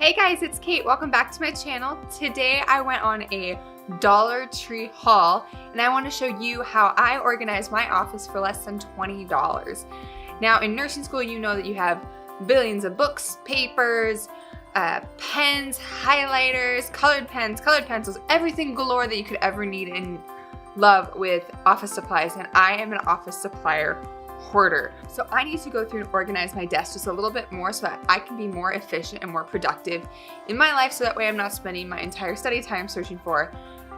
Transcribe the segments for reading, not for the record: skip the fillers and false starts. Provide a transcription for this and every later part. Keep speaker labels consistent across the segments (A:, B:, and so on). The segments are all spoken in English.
A: Hey guys, it's Kate. Welcome back to my channel. Today I went on a Dollar Tree haul and I want to show you how I organize my office for less than $20. Now in nursing school you know that you have billions of books, papers, pens, highlighters, colored pens, colored pencils, everything galore that you could ever need and love with office supplies, and I am an office supplier hoarder. So I need to go through and organize my desk just a little bit more so that I can be more efficient and more productive in my life, so that way I'm not spending my entire study time searching for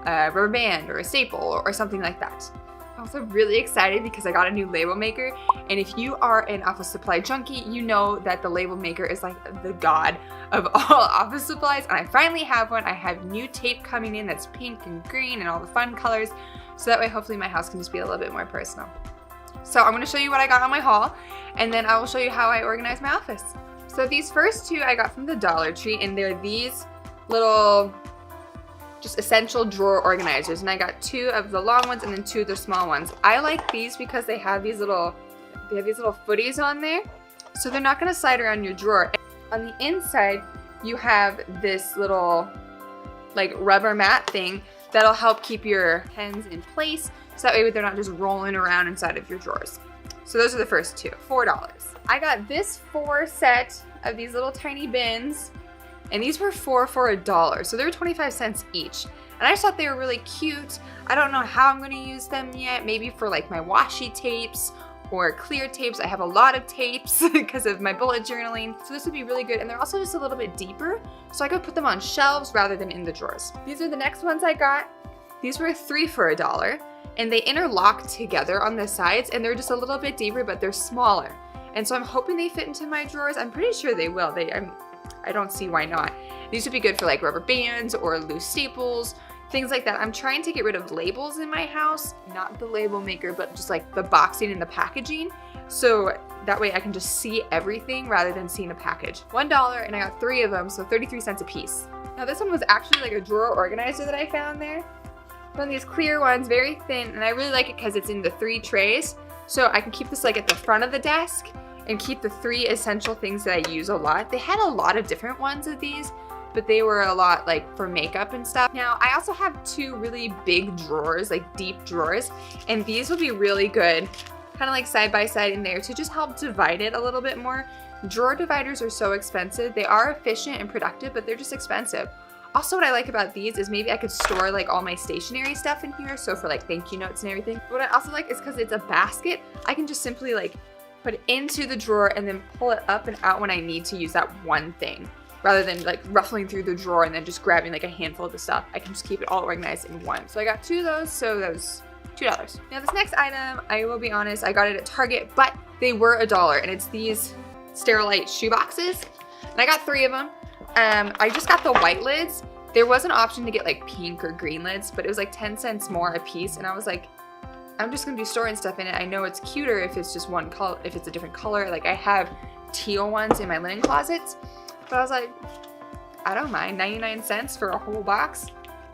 A: a rubber band or a staple or something like that. I'm also really excited because I got a new label maker, and if you are an office supply junkie, you know that the label maker is like the god of all office supplies, and I finally have one. I have new tape coming in that's pink and green and all the fun colors, so that way hopefully my house can just be a little bit more personal. So I'm going to show you what I got on my haul, and then I will show you how I organize my office. So these first two I got from the Dollar Tree, and they're these little just essential drawer organizers, and I got two of the long ones and then two of the small ones. I like these because they have these little footies on there, so they're not going to slide around your drawer. On the inside you have this little like rubber mat thing that'll help keep your pens in place, so that way they're not just rolling around inside of your drawers. So those are the first two, $4. I got this 4 set of these little tiny bins, and these were 4 for $1, so they were 25 cents each. And I just thought they were really cute. I don't know how I'm gonna use them yet, maybe for like my washi tapes or clear tapes. I have a lot of tapes because of my bullet journaling, so this would be really good. And they're also just a little bit deeper, so I could put them on shelves rather than in the drawers. These are the next ones I got. These were 3 for $1, and they interlock together on the sides, and they're just a little bit deeper, but they're smaller. And so I'm hoping they fit into my drawers. I'm pretty sure they will. I don't see why not. These would be good for like rubber bands or loose staples, things like that. I'm trying to get rid of labels in my house, not the label maker, but just like the boxing and the packaging. So that way I can just see everything rather than seeing a package. $1, and I got 3 of them, so 33 cents a piece. Now this one was actually like a drawer organizer that I found there. One of these clear ones, very thin, and I really like it because it's in the 3 trays. So I can keep this like at the front of the desk and keep the 3 essential things that I use a lot. They had a lot of different ones of these, but they were a lot like for makeup and stuff. Now I also have 2 really big drawers, like deep drawers, and these will be really good, kind of like side by side in there, to just help divide it a little bit more. Drawer dividers are so expensive. They are efficient and productive, but they're just expensive. Also, what I like about these is maybe I could store like all my stationery stuff in here, so for like thank you notes and everything. What I also like is because it's a basket, I can just simply like put it into the drawer and then pull it up and out when I need to use that one thing, rather than like ruffling through the drawer and then just grabbing like a handful of the stuff. I can just keep it all organized in one. So I got 2 of those, so that was $2. Now this next item, I will be honest, I got it at Target, but they were $1, and it's these Sterilite shoe boxes, and I got 3 of them. I just got the white lids. There was an option to get like pink or green lids, but it was like 10 cents more a piece, and I was like, I'm just gonna be storing stuff in it. I know it's cuter if it's just one color, if it's a different color. Like I have teal ones in my linen closets, but I was like, I don't mind, 99 cents for a whole box.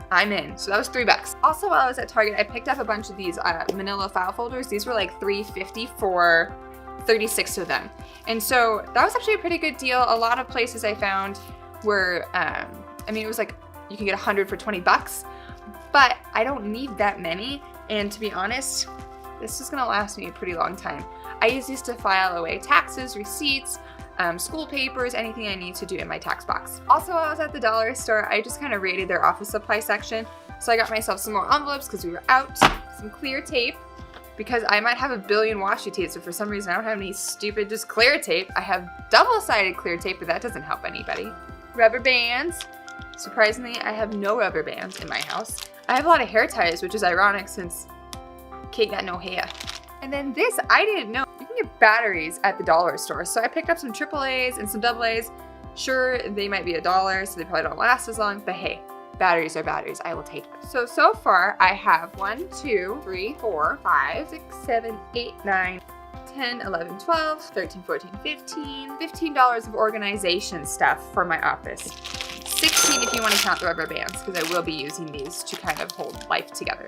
A: I'm in. So that was $3. Also, while I was at Target, I picked up a bunch of these manila file folders. These were like $3.50 for 36 of them. And so that was actually a pretty good deal. A lot of places I found were, I mean, it was like, you can get 100 for 20 bucks, but I don't need that many. And to be honest, this is gonna last me a pretty long time. I use these to file away taxes, receipts, school papers, anything I need to do in my tax box. Also, while I was at the dollar store, I just kind of raided their office supply section. So I got myself some more envelopes because we were out, some clear tape, because I might have a billion washi tapes, but for some reason I don't have any stupid just clear tape. I have double-sided clear tape, but that doesn't help anybody. Rubber bands. Surprisingly, I have no rubber bands in my house. I have a lot of hair ties, which is ironic since Kate got no hair. And then this, I didn't know. You can get batteries at the dollar store. So I picked up some AAAs and some AA's. Sure, they might be $1, so they probably don't last as long, but hey, batteries are batteries. I will take them. So far, I have 1, 2, 3, 4, 5, 6, 7, 8, 9, 10, 11, 12, 13, 14, 15. $15 of organization stuff for my office. 16 if you want to count the rubber bands, because I will be using these to kind of hold life together.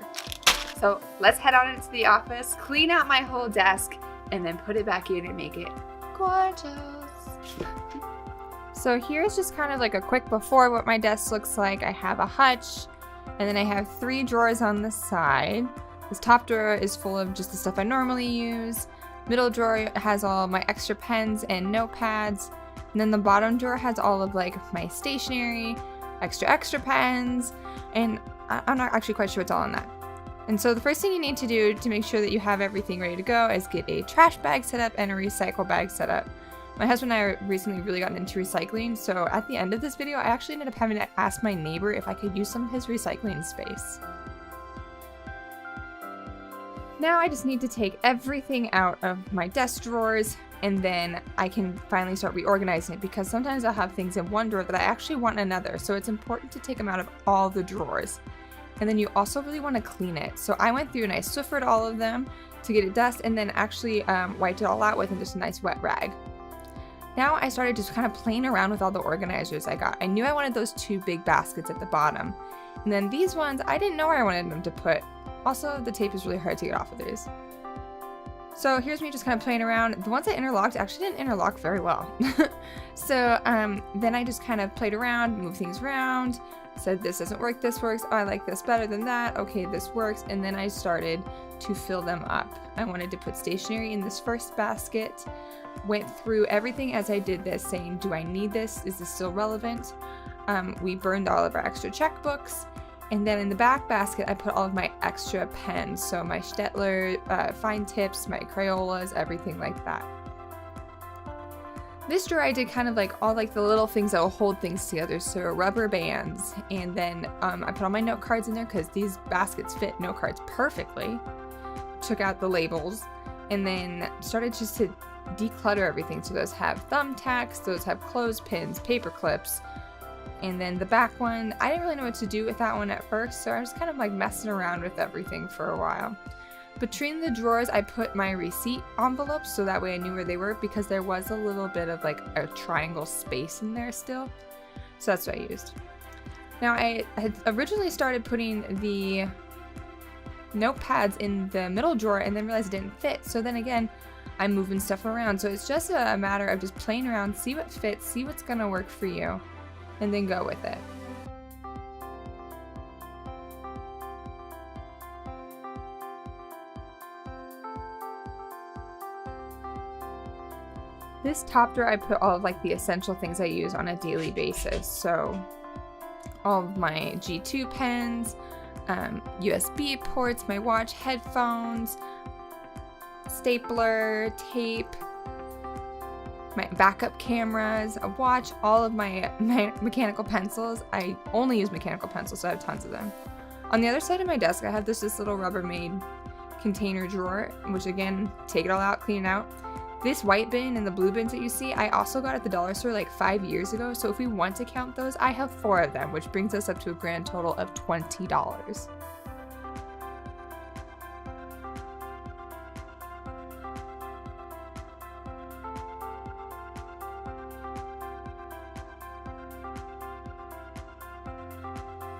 A: So let's head on into the office, clean out my whole desk, and then put it back in and make it gorgeous. So here's just kind of like a quick before what my desk looks like. I have a hutch, and then I have 3 drawers on the side. This top drawer is full of just the stuff I normally use. Middle drawer has all my extra pens and notepads. And then the bottom drawer has all of like my stationery, extra pens, and I'm not actually quite sure what's all in that. And so the first thing you need to do to make sure that you have everything ready to go is get a trash bag set up and a recycle bag set up. My husband and I recently really gotten into recycling, so at the end of this video, I actually ended up having to ask my neighbor if I could use some of his recycling space. Now I just need to take everything out of my desk drawers, and then I can finally start reorganizing it, because sometimes I'll have things in one drawer that I actually want in another, so it's important to take them out of all the drawers. And then you also really want to clean it. So I went through and I Swiffered all of them to get it dust, and then actually wiped it all out with just a nice wet rag. Now I started just kind of playing around with all the organizers I got. I knew I wanted those 2 big baskets at the bottom. And then these ones, I didn't know where I wanted them to put. Also, the tape is really hard to get off of these. So here's me just kind of playing around. The ones I interlocked actually didn't interlock very well. So then I just kind of played around, moved things around, said this doesn't work, this works, oh, I like this better than that, okay, this works, and then I started to fill them up. I wanted to put stationery in this first basket, went through everything as I did this, saying, do I need this? Is this still relevant? We burned all of our extra checkbooks, and then in the back basket I put all of my extra pens, so my Stettler, fine tips, my Crayolas, everything like that. This drawer I did kind of like all like the little things that will hold things together, so rubber bands, and then I put all my note cards in there because these baskets fit note cards perfectly. Took out the labels, and then started just to declutter everything. So those have thumbtacks, those have clothespins, paper clips, and then the back one, I didn't really know what to do with that one at first, so I was kind of like messing around with everything for a while. Between the drawers, I put my receipt envelopes so that way I knew where they were, because there was a little bit of like a triangle space in there still. So that's what I used. Now I had originally started putting the notepads in the middle drawer and then realized it didn't fit. So then again, I'm moving stuff around. So it's just a matter of just playing around, see what fits, see what's gonna work for you, and then go with it. This top drawer, I put all of like the essential things I use on a daily basis. So all of my G2 pens, USB ports, my watch, headphones, stapler, tape, my backup cameras, a watch, all of my mechanical pencils. I only use mechanical pencils, so I have tons of them. On the other side of my desk, I have this little Rubbermaid container drawer, which again, take it all out, clean it out. This white bin and the blue bins that you see, I also got at the dollar store like 5 years ago, so if we want to count those, I have 4 of them, which brings us up to a grand total of $20.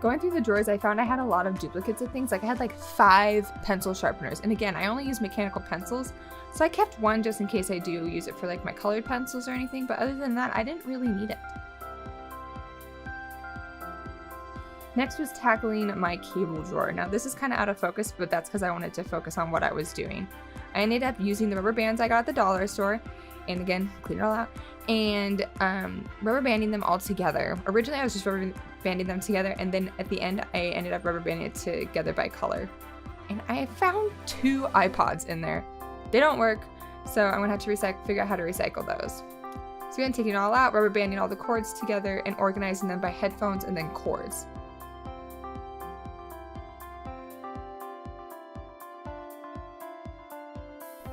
A: Going through the drawers, I found I had a lot of duplicates of things. Like I had like 5 pencil sharpeners, and again, I only use mechanical pencils, so I kept one just in case I do use it for like my colored pencils or anything, but other than that, I didn't really need it. Next was tackling my cable drawer. Now this is kind of out of focus, but that's because I wanted to focus on what I was doing. I ended up using the rubber bands I got at the dollar store, and again, clean it all out, and rubber banding them all together. Originally I was just rubber banding them together, and then at the end I ended up rubber banding it together by color. And I found 2 iPods in there. They don't work, so I'm gonna have to figure out how to recycle those. So again, taking it all out, rubber banding all the cords together, and organizing them by headphones and then cords.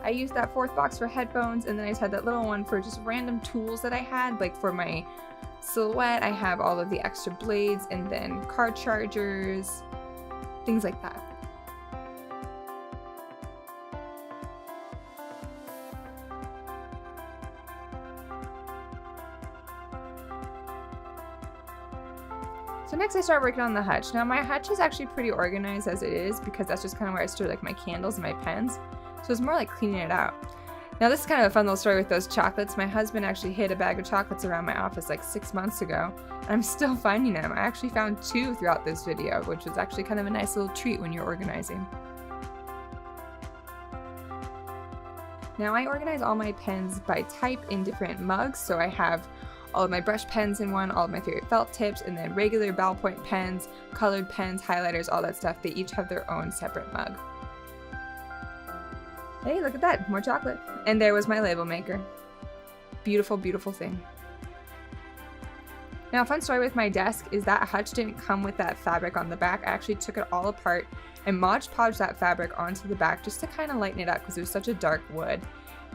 A: I used that 4th box for headphones, and then I just had that little one for just random tools that I had, like for my silhouette, I have all of the extra blades, and then car chargers, things like that. So next I started working on the hutch. Now my hutch is actually pretty organized as it is, because that's just kind of where I store like my candles and my pens. So it's more like cleaning it out. Now this is kind of a fun little story with those chocolates. My husband actually hid a bag of chocolates around my office like 6 months ago. I'm still finding them. I actually found 2 throughout this video, which was actually kind of a nice little treat when you're organizing. Now I organize all my pens by type in different mugs, so I have all of my brush pens in one, all of my favorite felt tips, and then regular ballpoint pens, colored pens, highlighters, all that stuff. They each have their own separate mug. Hey, look at that, more chocolate. And there was my label maker. Beautiful, beautiful thing. Now, a fun story with my desk is that hutch didn't come with that fabric on the back. I actually took it all apart and Mod Podged that fabric onto the back just to kind of lighten it up because it was such a dark wood.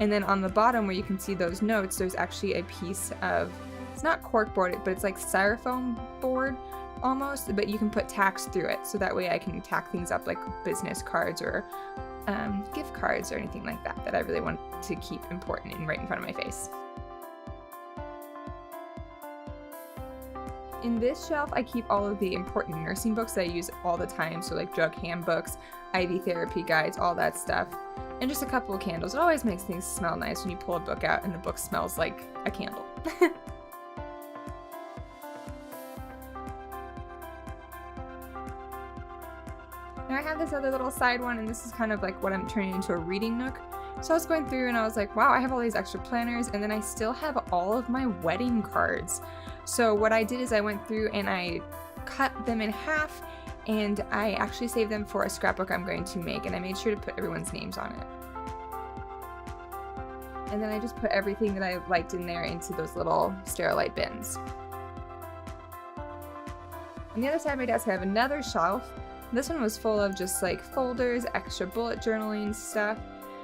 A: And then on the bottom where you can see those notes, there's actually a piece of, it's not cork board, but it's like styrofoam board almost, but you can put tacks through it. So that way I can tack things up like business cards or gift cards or anything like that that I really want to keep important and right in front of my face. In this shelf, I keep all of the important nursing books that I use all the time, so like drug handbooks, IV therapy guides, all that stuff, and just a couple of candles. It always makes things smell nice when you pull a book out and the book smells like a candle. Now I have this other little side one, and this is kind of like what I'm turning into a reading nook. So I was going through and I was like, wow, I have all these extra planners, and then I still have all of my wedding cards. So what I did is I went through and I cut them in half, and I actually saved them for a scrapbook I'm going to make, and I made sure to put everyone's names on it. And then I just put everything that I liked in there into those little Sterilite bins. On the other side of my desk I have another shelf. This one was full of just like folders, extra bullet journaling stuff.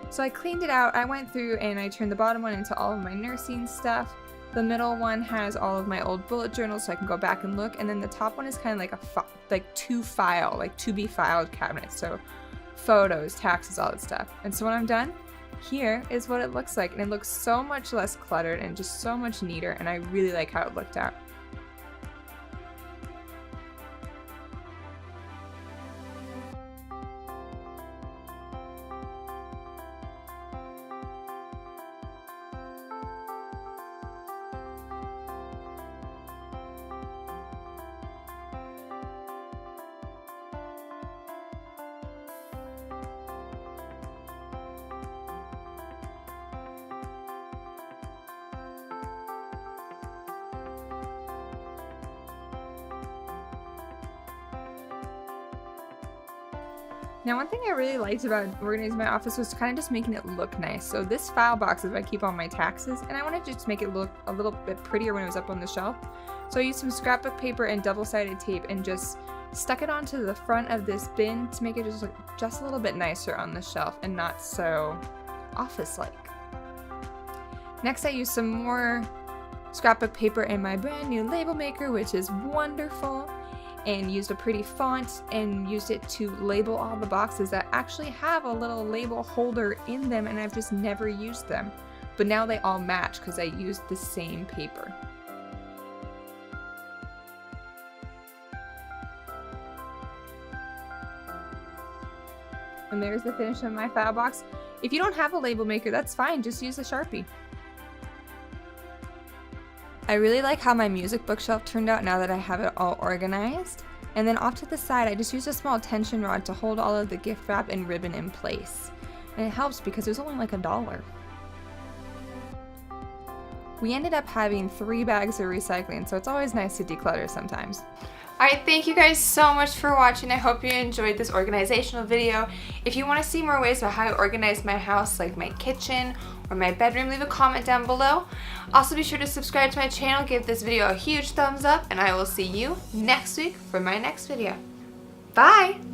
A: So I cleaned it out. I went through and I turned the bottom one into all of my nursing stuff. The middle one has all of my old bullet journals so I can go back and look. And then the top one is kind of like a to be filed cabinet. So photos, taxes, all that stuff. And so when I'm done, here is what it looks like. And it looks so much less cluttered and just so much neater. And I really like how it looked out. Now, one thing I really liked about organizing my office was kind of just making it look nice. So this file box is where I keep all my taxes, and I wanted to just make it look a little bit prettier when it was up on the shelf. So I used some scrapbook paper and double-sided tape and just stuck it onto the front of this bin to make it just look just a little bit nicer on the shelf and not so office-like. Next, I used some more scrapbook paper in my brand new label maker, which is wonderful, and used a pretty font and used it to label all the boxes that actually have a little label holder in them, and I've just never used them. But now they all match because I used the same paper. And there's the finish of my file box. If you don't have a label maker, that's fine, just use a Sharpie. I really like how my music bookshelf turned out now that I have it all organized. And then off to the side, I just used a small tension rod to hold all of the gift wrap and ribbon in place. And it helps because it was only like $1. We ended up having 3 bags of recycling, so it's always nice to declutter sometimes. Alright, thank you guys so much for watching. I hope you enjoyed this organizational video. If you want to see more ways about how I organize my house, like my kitchen or my bedroom, leave a comment down below. Also, be sure to subscribe to my channel, give this video a huge thumbs up, and I will see you next week for my next video. Bye!